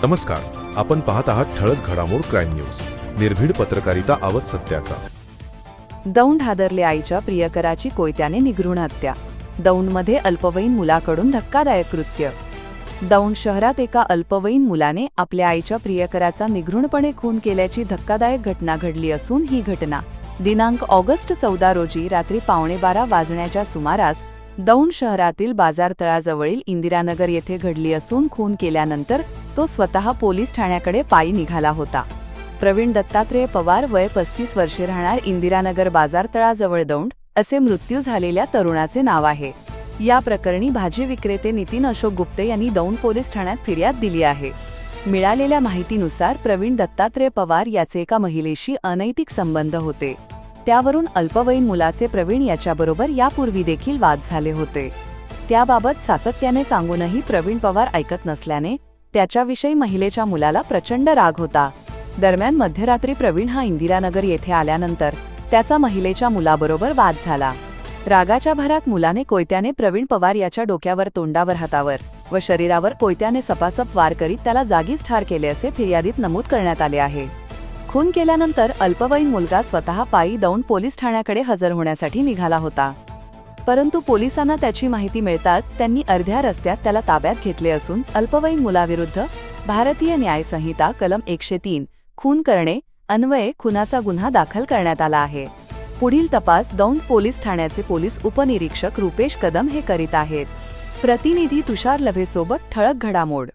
नमस्कार, आपण पाहत आहात ठळक घडामोड क्राईम न्यूज। निर्भीड पत्रकारिता आवत सत्याचा। दौंड हादरले, आईच्या प्रियकराची कोयत्याने निगृण हत्या। दौंडमध्ये अल्पवयीन मुलाकडून धक्कादायक कृत्य। दौंड शहरात एका अल्पवयीन मुलाने आपल्या आईच्या प्रियकराचा निगृणपणे खून केल्याची धक्कादायक घटना घडली असून ही घटना दिनांक ऑगस्ट 14 रोजी रात्री 11:15 वाजण्याच्या सुमारास दौंड शहरातील बाजारतळाजवळील इंदिरानगर येथे घडली असून खून केल्यानंतर तो स्वतः पोलीस ठाण्याकडे पायी निघाला होता। प्रवीण दत्तात्रेय पवार, वय 35 वर्षे, राहणार इंदिरानगर बाजारतळाजवळ दौंड, असे मृत्यू झालेल्या तरुणाचे नाव आहे। या प्रकरणी भाजी विक्रेते नितीन अशोक गुप्ते यांनी दौंड पोलीस ठाण्यात फिर्याद दिली आहे। मिळालेल्या माहितीनुसार प्रवीण दत्तात्रेय पवार याचे एका महिलेशी अनैतिक संबंध होते। त्यावरून अल्पवयीन मुलाचे प्रवीण याच्याबरोबर यापूर्वी देखील वाद झाले होते। त्याबाबत सातत्याने सांगूनही प्रवीण पवार ऐकत नसल्याने त्याच्याविषयी महिलेच्या मुलाला प्रचंड राग होता। दरम्यान मध्यरात्री प्रवीण हा इंदिरानगर येथे आल्यानंतर त्याचा महिलेच्या मुलाबरोबर वाद झाला। रागाच्या भरात मुलाने कोयत्याने प्रवीण पवार याच्या डोक्यावर, तोंडावर, हातावर व शरीरावर कोयत्याने सपासप वार करीत त्याला जागीच ठार केले असे फिर्यादीत नमूद करण्यात आले आहे। खून केल्यानंतर अल्पवयीन मुलगा स्वतः पायी दौंड पोलीस ठाण्याकडे हजर होण्यासाठी निघाला होता, परंतु पोलिसांना त्याची माहिती मिळताच त्यांनी अर्ध्या रस्त्यात त्याला ताब्यात घेतले असून अल्पवयीन मुलाविरुद्ध भारतीय न्याय संहिता कलम 103 खून करणे अन्वये खुनाचा गुन्हा दाखल करण्यात आला आहे। पुढील तपास दौंड पोलीस ठाण्याचे पोलीस उपनिरीक्षक रुपेश कदम हे करीत आहेत। प्रतिनिधी तुषार लव्हेसोबत ठळक घडामोड।